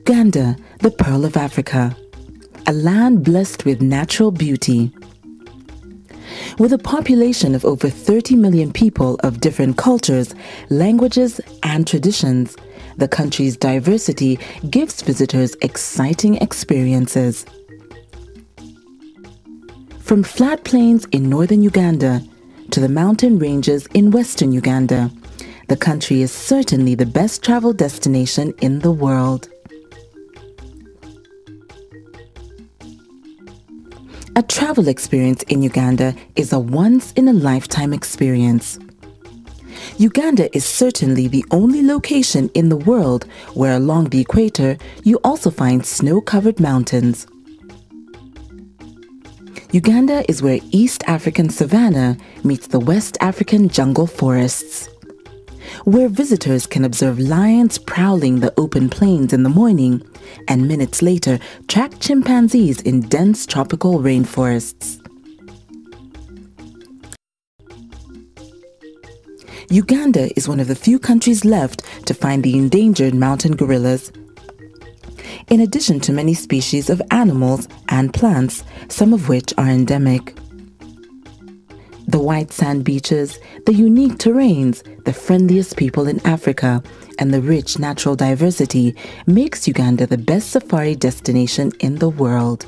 Uganda, the Pearl of Africa, a land blessed with natural beauty. With a population of over 30 million people of different cultures, languages, and traditions, the country's diversity gives visitors exciting experiences. From flat plains in northern Uganda to the mountain ranges in western Uganda, the country is certainly the best travel destination in the world. A travel experience in Uganda is a once-in-a-lifetime experience. Uganda is certainly the only location in the world where along the equator you also find snow-covered mountains. Uganda is where East African savanna meets the West African jungle forests, where visitors can observe lions prowling the open plains in the morning and minutes later track chimpanzees in dense tropical rainforests. Uganda is one of the few countries left to find the endangered mountain gorillas, in addition to many species of animals and plants, some of which are endemic. The white sand beaches, the unique terrains, the friendliest people in Africa, and the rich natural diversity makes Uganda the best safari destination in the world.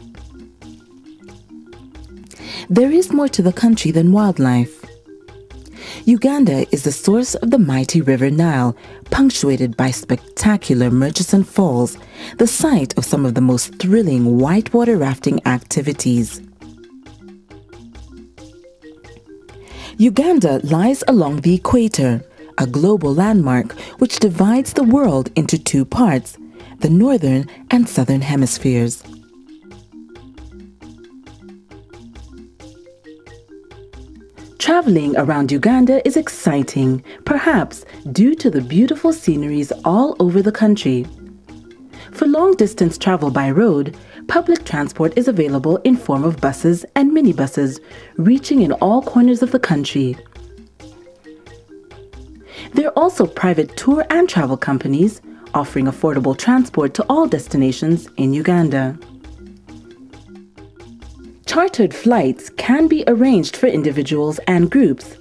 There is more to the country than wildlife. Uganda is the source of the mighty River Nile, punctuated by spectacular Murchison Falls, the site of some of the most thrilling whitewater rafting activities. Uganda lies along the equator, a global landmark which divides the world into two parts, the northern and southern hemispheres. Traveling around Uganda is exciting, perhaps due to the beautiful sceneries all over the country. For long-distance travel by road, public transport is available in form of buses and minibuses, reaching in all corners of the country. There are also private tour and travel companies offering affordable transport to all destinations in Uganda. Chartered flights can be arranged for individuals and groups.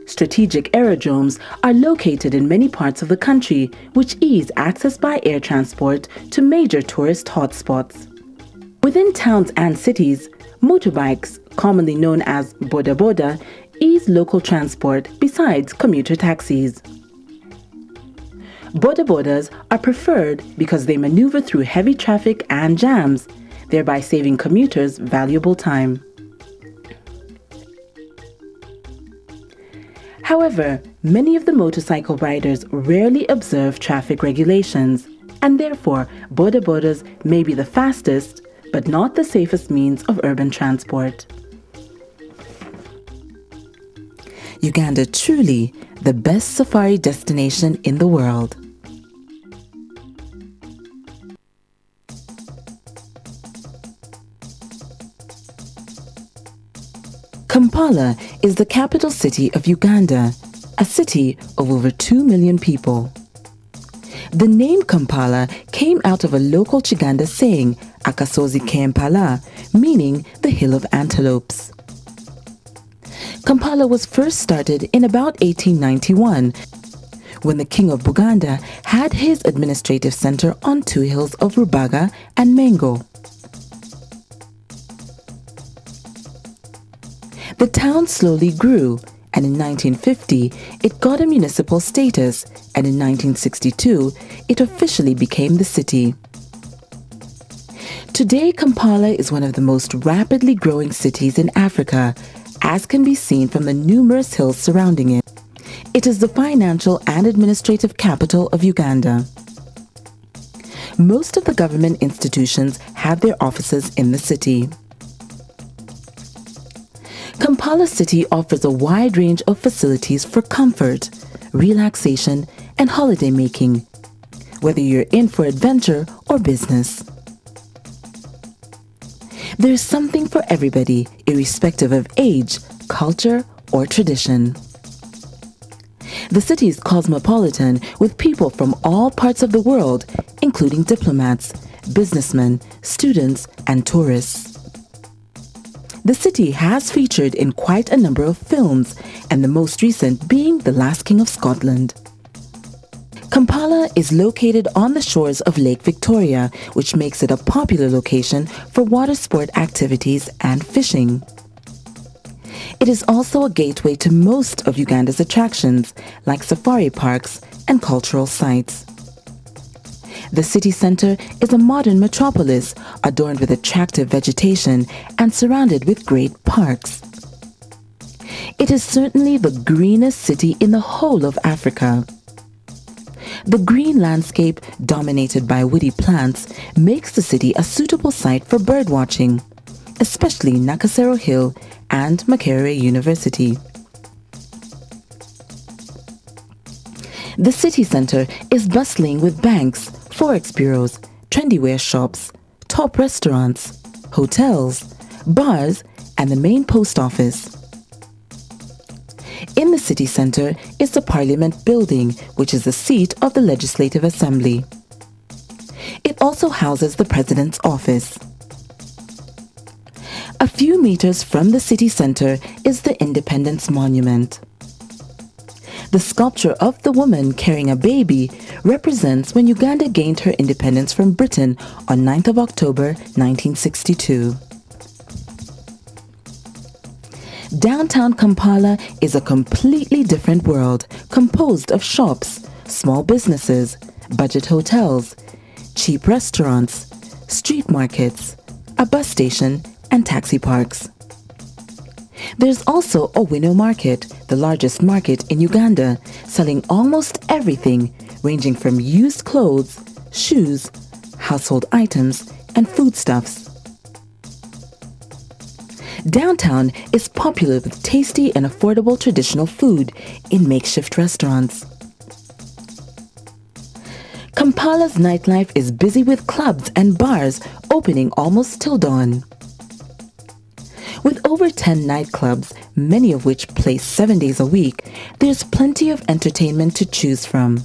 Strategic aerodromes are located in many parts of the country, which ease access by air transport to major tourist hotspots. Within towns and cities, motorbikes, commonly known as boda boda, ease local transport besides commuter taxis. Boda bodas are preferred because they maneuver through heavy traffic and jams, thereby saving commuters valuable time. However, many of the motorcycle riders rarely observe traffic regulations, and therefore boda bodas may be the fastest but not the safest means of urban transport. Uganda truly the best safari destination in the world. Kampala is the capital city of Uganda, a city of over 2 million people. The name Kampala came out of a local Chiganda saying, Akasozi Kempala, meaning the Hill of Antelopes. Kampala was first started in about 1891, when the King of Buganda had his administrative center on two hills of Rubaga and Mengo. The town slowly grew, and in 1950 it got a municipal status, and in 1962 it officially became the city. Today, Kampala is one of the most rapidly growing cities in Africa, as can be seen from the numerous hills surrounding it. It is the financial and administrative capital of Uganda. Most of the government institutions have their offices in the city. Kampala City offers a wide range of facilities for comfort, relaxation, and holiday making, whether you're in for adventure or business. There's something for everybody, irrespective of age, culture, or tradition. The city is cosmopolitan with people from all parts of the world, including diplomats, businessmen, students, and tourists. The city has featured in quite a number of films, and the most recent being The Last King of Scotland. Kampala is located on the shores of Lake Victoria, which makes it a popular location for water sport activities and fishing. It is also a gateway to most of Uganda's attractions, like safari parks and cultural sites. The city center is a modern metropolis adorned with attractive vegetation and surrounded with great parks. It is certainly the greenest city in the whole of Africa. The green landscape, dominated by woody plants, makes the city a suitable site for birdwatching, especially Nakasero Hill and Makerere University. The city center is bustling with banks, forex bureaus, trendy wear shops, top restaurants, hotels, bars, and the main post office. In the city center is the Parliament Building, which is the seat of the Legislative Assembly. It also houses the President's office. A few meters from the city center is the Independence Monument. The sculpture of the woman carrying a baby represents when Uganda gained her independence from Britain on 9th of October 1962. Downtown Kampala is a completely different world, composed of shops, small businesses, budget hotels, cheap restaurants, street markets, a bus station, and taxi parks. There's also a Wino market, the largest market in Uganda, selling almost everything, ranging from used clothes, shoes, household items, and foodstuffs. Downtown is popular with tasty and affordable traditional food in makeshift restaurants. Kampala's nightlife is busy with clubs and bars opening almost till dawn. With over 10 nightclubs, many of which play 7 days a week, there's plenty of entertainment to choose from.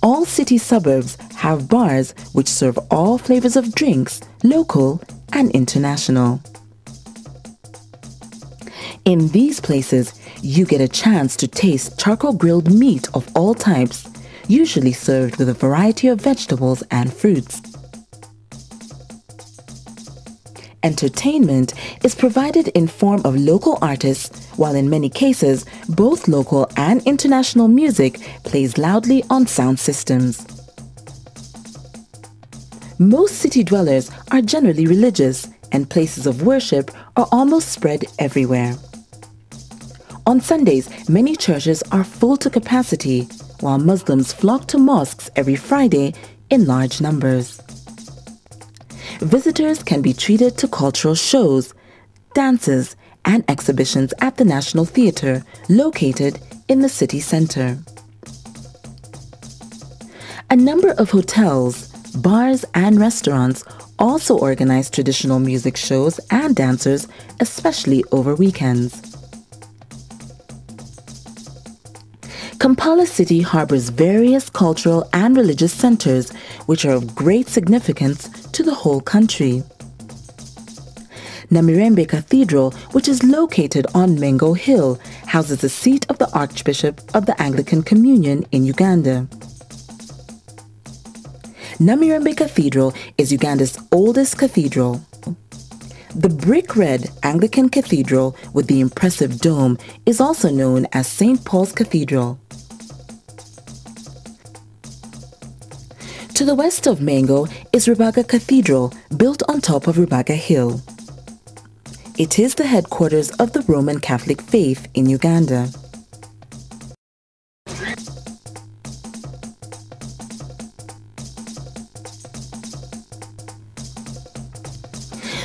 All city suburbs have bars which serve all flavors of drinks, local and international. In these places, you get a chance to taste charcoal grilled meat of all types, usually served with a variety of vegetables and fruits. Entertainment is provided in form of local artists, while in many cases, both local and international music plays loudly on sound systems. Most city dwellers are generally religious, and places of worship are almost spread everywhere. On Sundays, many churches are full to capacity, while Muslims flock to mosques every Friday in large numbers. Visitors can be treated to cultural shows, dances, and exhibitions at the National Theatre, located in the city center. A number of hotels, bars, and restaurants also organize traditional music shows and dancers, especially over weekends. Kampala City harbors various cultural and religious centers which are of great significance to the whole country. Namirembe Cathedral, which is located on Mengo Hill, houses the seat of the Archbishop of the Anglican Communion in Uganda. Namirembe Cathedral is Uganda's oldest cathedral. The brick red Anglican Cathedral with the impressive dome is also known as St. Paul's Cathedral. To the west of Mengo is Rubaga Cathedral, built on top of Rubaga Hill. It is the headquarters of the Roman Catholic faith in Uganda.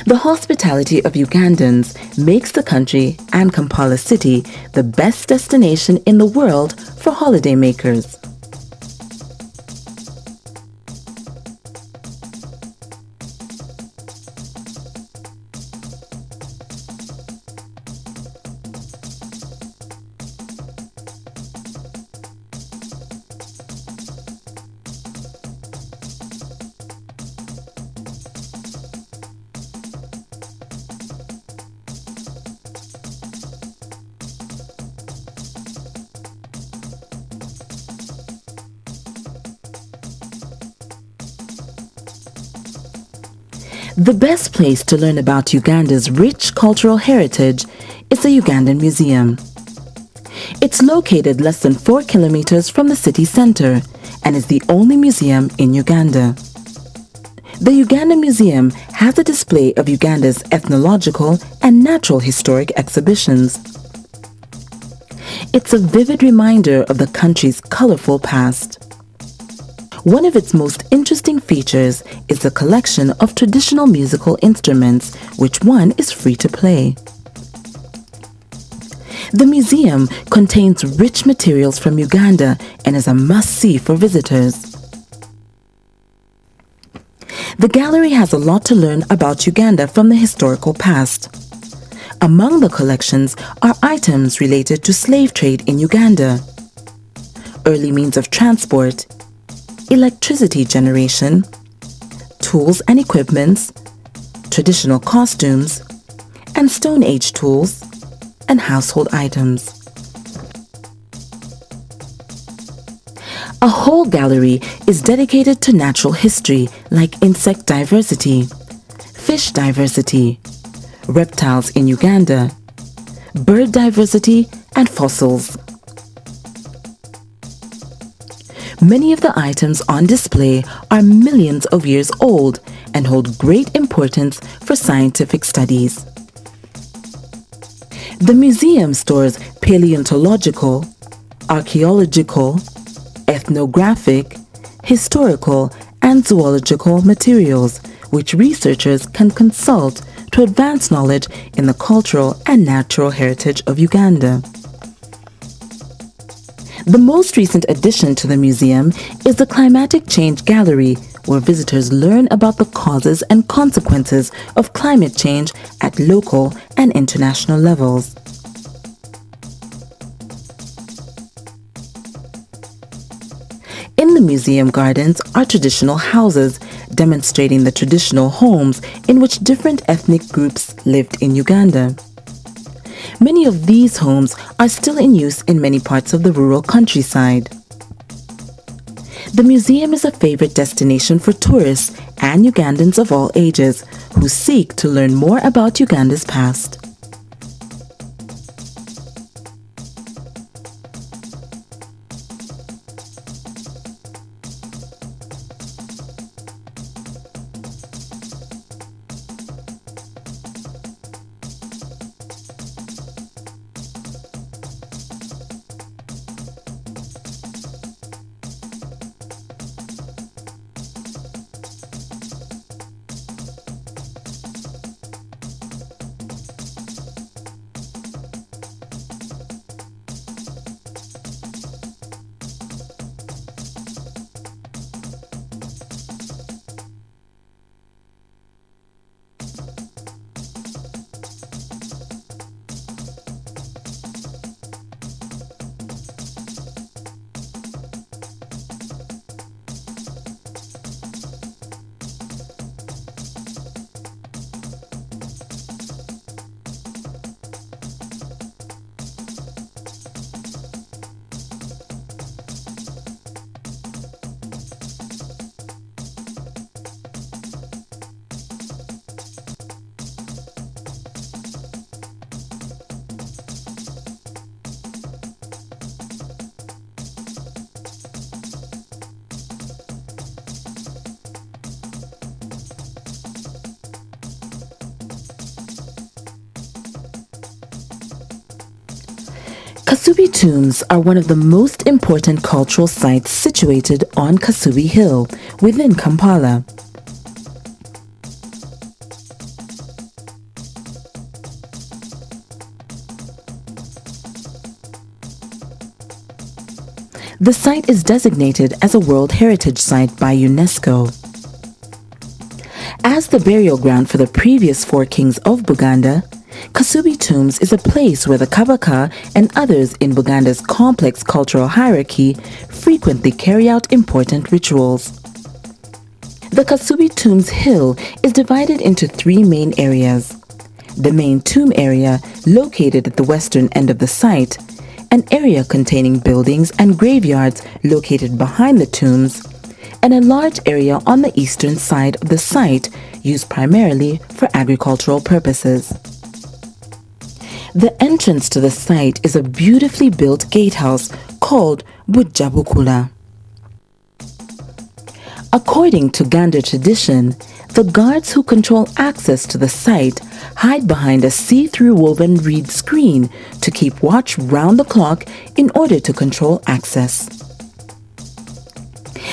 The hospitality of Ugandans makes the country and Kampala City the best destination in the world for holidaymakers. The best place to learn about Uganda's rich cultural heritage is the Ugandan Museum. It's located less than 4 kilometers from the city center and is the only museum in Uganda. The Uganda Museum has a display of Uganda's ethnological and natural historic exhibitions. It's a vivid reminder of the country's colorful past. One of its most interesting features is the collection of traditional musical instruments, which one is free to play. The museum contains rich materials from Uganda and is a must-see for visitors. The gallery has a lot to learn about Uganda from the historical past. Among the collections are items related to slave trade in Uganda, early means of transport, electricity generation, tools and equipments, traditional costumes, and Stone Age tools and household items. A whole gallery is dedicated to natural history like insect diversity, fish diversity, reptiles in Uganda, bird diversity, and fossils. Many of the items on display are millions of years old and hold great importance for scientific studies. The museum stores paleontological, archaeological, ethnographic, historical, and zoological materials which researchers can consult to advance knowledge in the cultural and natural heritage of Uganda. The most recent addition to the museum is the Climatic Change Gallery, where visitors learn about the causes and consequences of climate change at local and international levels. In the museum gardens are traditional houses demonstrating the traditional homes in which different ethnic groups lived in Uganda. Many of these homes are still in use in many parts of the rural countryside. The museum is a favorite destination for tourists and Ugandans of all ages who seek to learn more about Uganda's past. Kasubi tombs are one of the most important cultural sites situated on Kasubi Hill within Kampala. The site is designated as a World Heritage Site by UNESCO. As the burial ground for the previous 4 kings of Buganda, Kasubi Tombs is a place where the Kabaka and others in Buganda's complex cultural hierarchy frequently carry out important rituals. The Kasubi Tombs Hill is divided into 3 main areas. The main tomb area, located at the western end of the site, an area containing buildings and graveyards located behind the tombs, and a large area on the eastern side of the site used primarily for agricultural purposes. The entrance to the site is a beautifully built gatehouse called Bujabukula. According to Uganda tradition, the guards who control access to the site hide behind a see-through woven reed screen to keep watch round the clock in order to control access.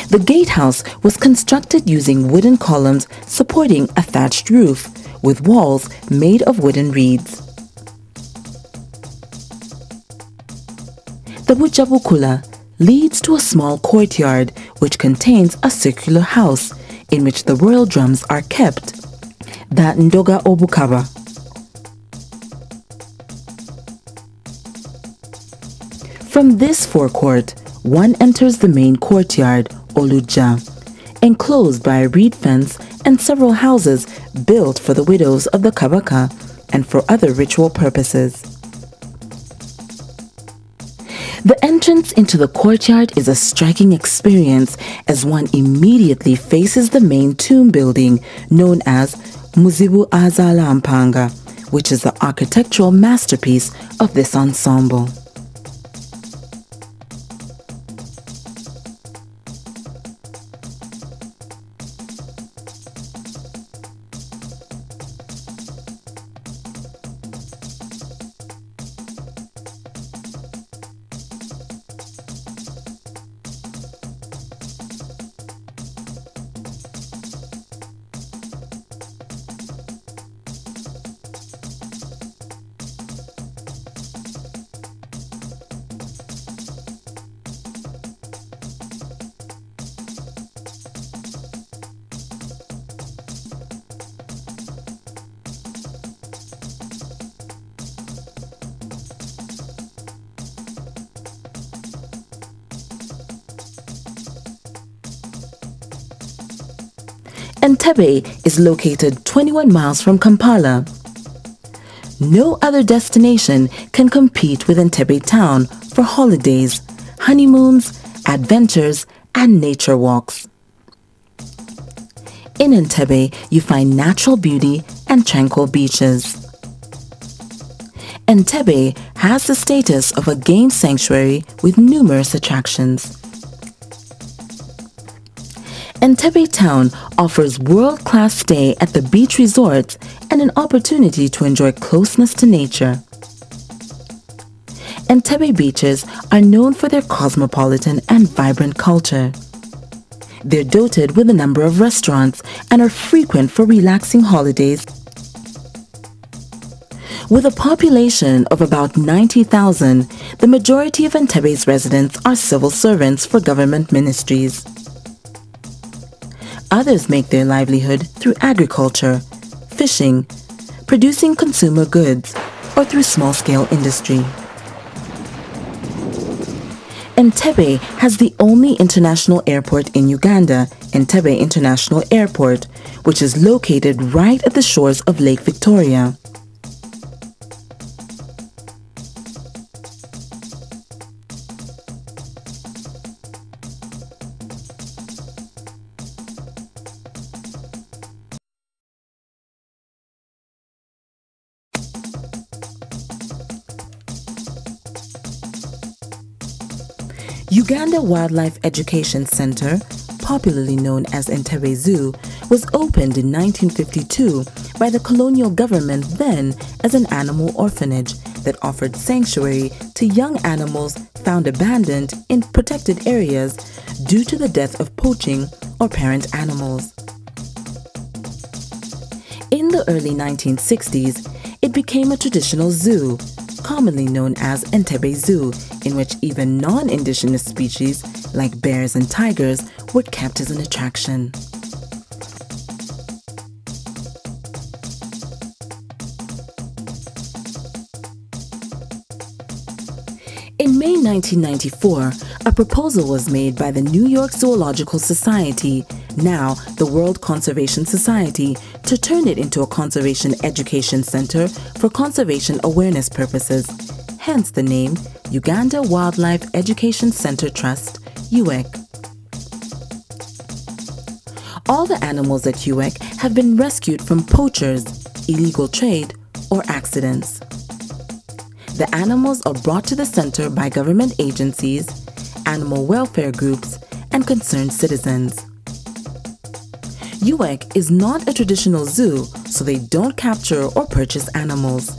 The gatehouse was constructed using wooden columns supporting a thatched roof, with walls made of wooden reeds. The Bujabukula leads to a small courtyard which contains a circular house in which the royal drums are kept, the Ndoga Obukaba. From this forecourt, one enters the main courtyard, Oluja, enclosed by a reed fence and several houses built for the widows of the Kabaka and for other ritual purposes. The entrance into the courtyard is a striking experience as one immediately faces the main tomb building known as Muzibu Azala Mpanga, which is the architectural masterpiece of this ensemble. Entebbe is located 21 miles from Kampala. No other destination can compete with Entebbe town for holidays, honeymoons, adventures, and nature walks. In Entebbe, you find natural beauty and tranquil beaches. Entebbe has the status of a game sanctuary with numerous attractions. Entebbe town offers world-class stay at the beach resorts and an opportunity to enjoy closeness to nature. Entebbe beaches are known for their cosmopolitan and vibrant culture. They're dotted with a number of restaurants and are frequent for relaxing holidays. With a population of about 90,000, the majority of Entebbe's residents are civil servants for government ministries. Others make their livelihood through agriculture, fishing, producing consumer goods, or through small-scale industry. Entebbe has the only international airport in Uganda, Entebbe International Airport, which is located right at the shores of Lake Victoria. Uganda Wildlife Education Center, popularly known as Entebbe Zoo, was opened in 1952 by the colonial government then as an animal orphanage that offered sanctuary to young animals found abandoned in protected areas due to the death of poaching or parent animals. In the early 1960s, it became a traditional zoo, commonly known as Entebbe Zoo, in which even non-indigenous species like bears and tigers were kept as an attraction. In May 1994, a proposal was made by the New York Zoological Society, now the World Conservation Society, to turn it into a conservation education center for conservation awareness purposes, hence the name Uganda Wildlife Education Center Trust, UEC. All the animals at UEC have been rescued from poachers, illegal trade, or accidents. The animals are brought to the center by government agencies, animal welfare groups, and concerned citizens. UEC is not a traditional zoo, so they don't capture or purchase animals.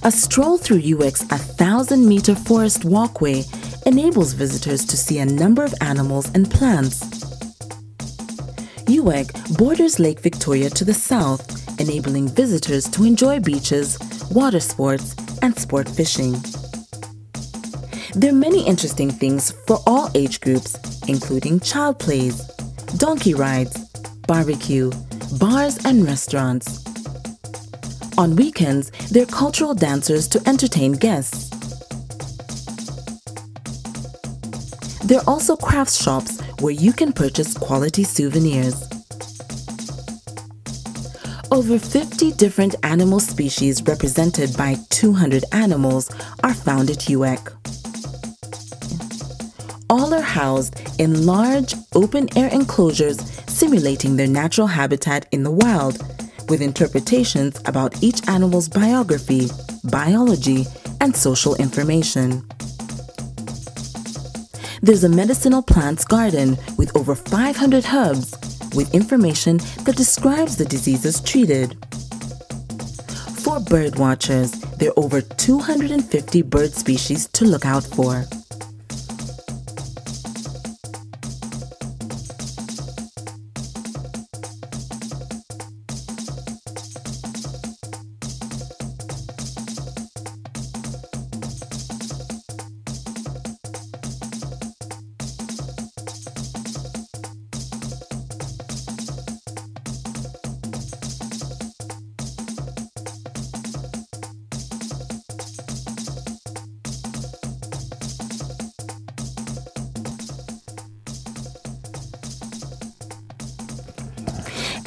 A stroll through UEC's 1,000-meter forest walkway enables visitors to see a number of animals and plants. UEC borders Lake Victoria to the south, enabling visitors to enjoy beaches, water sports, and sport fishing. There are many interesting things for all age groups, including child plays, donkey rides, barbecue, bars, and restaurants. On weekends, there are cultural dancers to entertain guests. There are also crafts shops where you can purchase quality souvenirs. Over 50 different animal species represented by 200 animals are found at UEC. All are housed in large, open-air enclosures simulating their natural habitat in the wild, with interpretations about each animal's biography, biology, and social information. There's a medicinal plants garden with over 500 herbs, with information that describes the diseases treated. For bird watchers, there are over 250 bird species to look out for.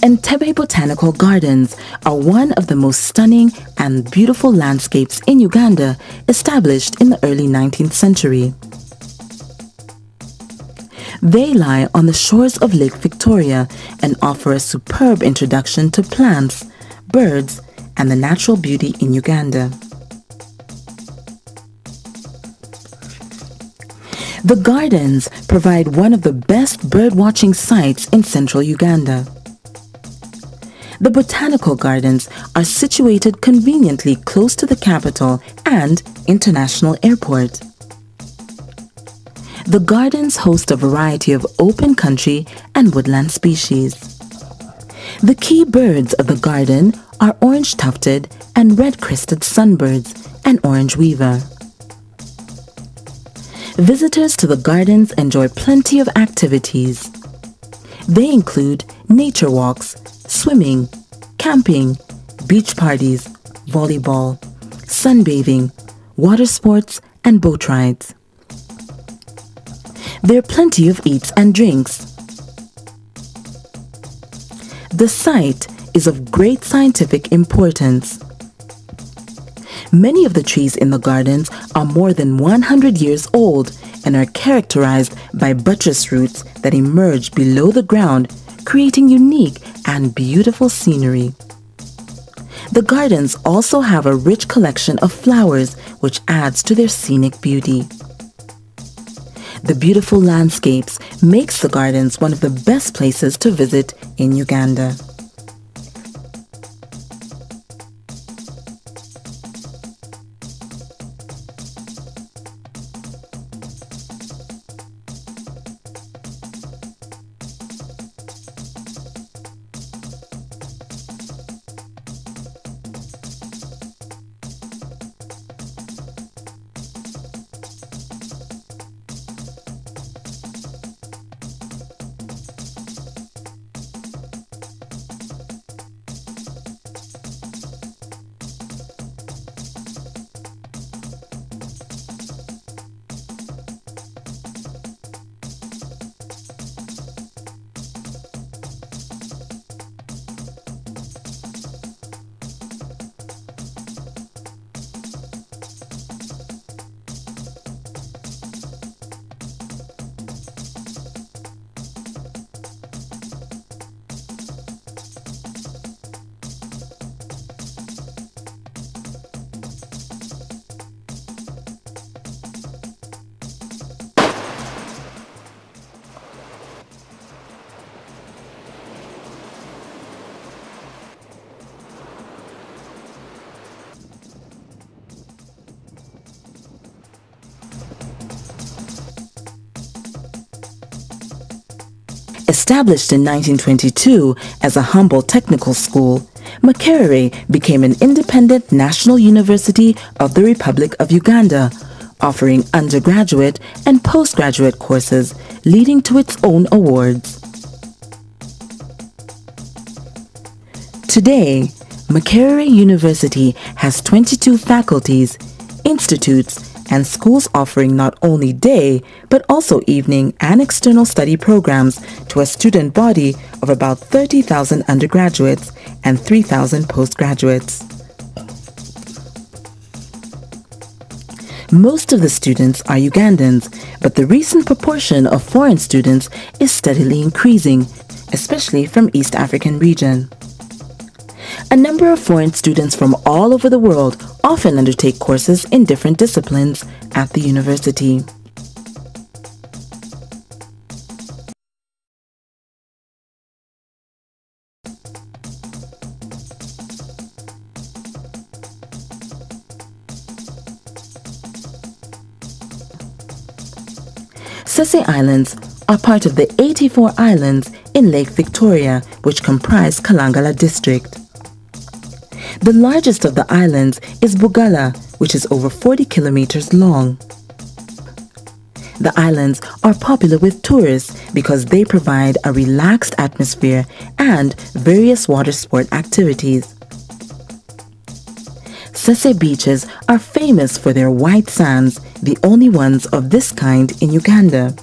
Entebbe Botanical Gardens are one of the most stunning and beautiful landscapes in Uganda, established in the early 19th century. They lie on the shores of Lake Victoria and offer a superb introduction to plants, birds, and the natural beauty in Uganda. The gardens provide one of the best birdwatching sites in central Uganda. The botanical gardens are situated conveniently close to the capital and international airport. The gardens host a variety of open country and woodland species. The key birds of the garden are orange-tufted and red-crested sunbirds and orange weaver. Visitors to the gardens enjoy plenty of activities. They include nature walks, swimming, camping, beach parties, volleyball, sunbathing, water sports, and boat rides. There are plenty of eats and drinks. The site is of great scientific importance. Many of the trees in the gardens are more than 100 years old and are characterized by buttress roots that emerge below the ground, creating unique and beautiful scenery. The gardens also have a rich collection of flowers which adds to their scenic beauty. The beautiful landscapes makes the gardens one of the best places to visit in Uganda. Established in 1922 as a humble technical school, Makerere became an independent national university of the Republic of Uganda, offering undergraduate and postgraduate courses, leading to its own awards. Today, Makerere University has 22 faculties, institutes, and schools offering not only day, but also evening and external study programs to a student body of about 30,000 undergraduates and 3,000 postgraduates. Most of the students are Ugandans, but the recent proportion of foreign students is steadily increasing, especially from East African region. A number of foreign students from all over the world often undertake courses in different disciplines at the university. Sese Islands are part of the 84 islands in Lake Victoria, which comprise Kalangala district. The largest of the islands is Bugala, which is over 40 kilometers long. The islands are popular with tourists because they provide a relaxed atmosphere and various water sport activities. Sese beaches are famous for their white sands, the only ones of this kind in Uganda.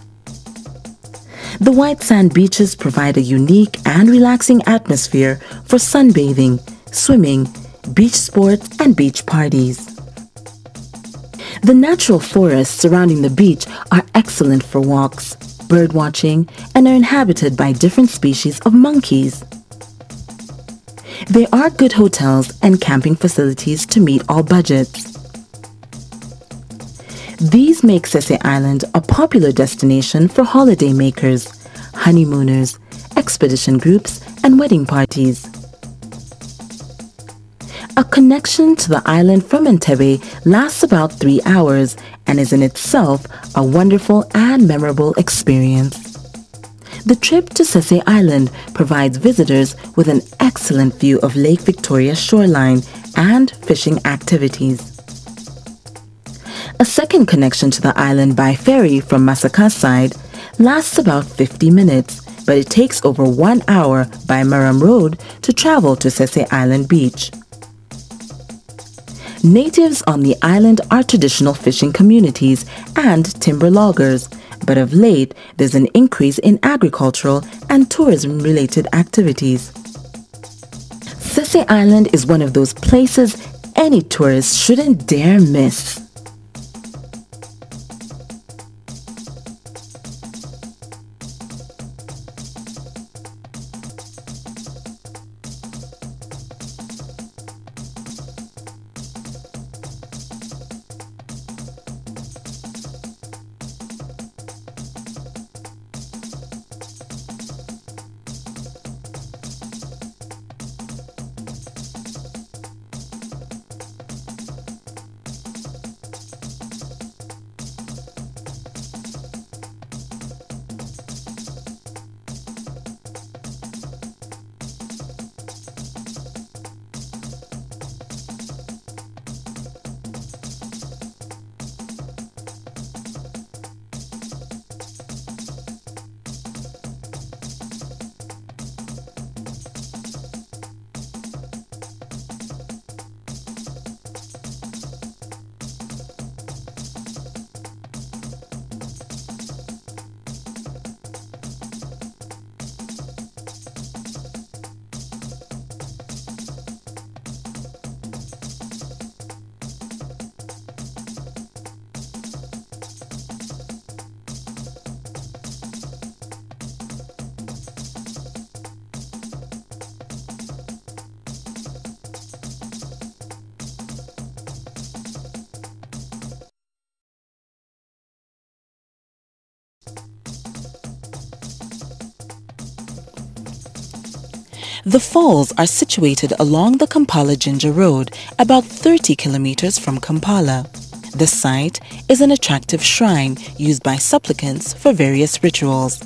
The white sand beaches provide a unique and relaxing atmosphere for sunbathing, swimming, beach sports, and beach parties. The natural forests surrounding the beach are excellent for walks, bird watching, and are inhabited by different species of monkeys. There are good hotels and camping facilities to meet all budgets. These make Sese Island a popular destination for holiday makers, honeymooners, expedition groups, and wedding parties. A connection to the island from Entebbe lasts about 3 hours and is in itself a wonderful and memorable experience. The trip to Sese Island provides visitors with an excellent view of Lake Victoria's shoreline and fishing activities. A second connection to the island by ferry from Masaka's side lasts about 50 minutes, but it takes over 1 hour by Maram Road to travel to Sese Island Beach. Natives on the island are traditional fishing communities and timber loggers, but of late there's an increase in agricultural and tourism-related activities. Sese Island is one of those places any tourist shouldn't dare miss. The falls are situated along the Kampala-Jinja Road, about 30 kilometers from Kampala. The site is an attractive shrine used by supplicants for various rituals.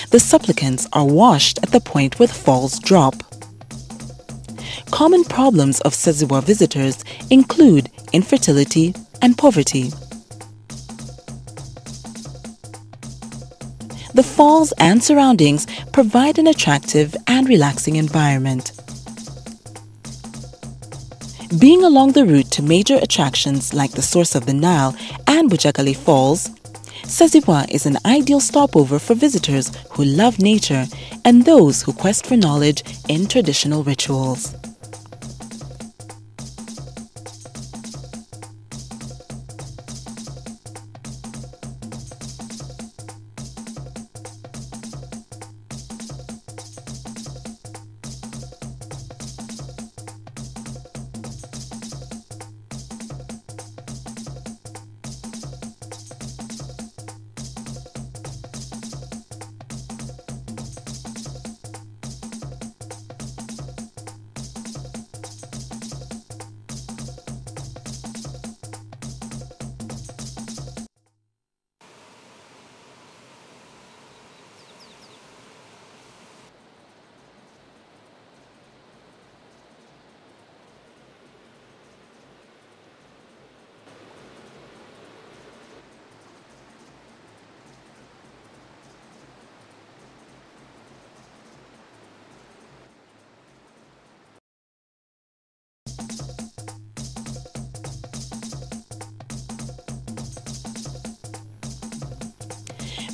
The supplicants are washed at the point where the falls drop. Common problems of Saziwa visitors include infertility and poverty. The falls and surroundings provide an attractive and relaxing environment. Being along the route to major attractions like the source of the Nile and Bujagali Falls, Saziwa is an ideal stopover for visitors who love nature and those who quest for knowledge in traditional rituals.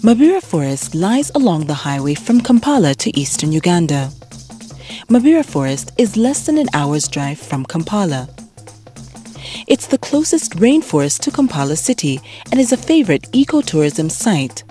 Mabira Forest lies along the highway from Kampala to eastern Uganda. Mabira Forest is less than an hour's drive from Kampala. It's the closest rainforest to Kampala city and is a favorite ecotourism site.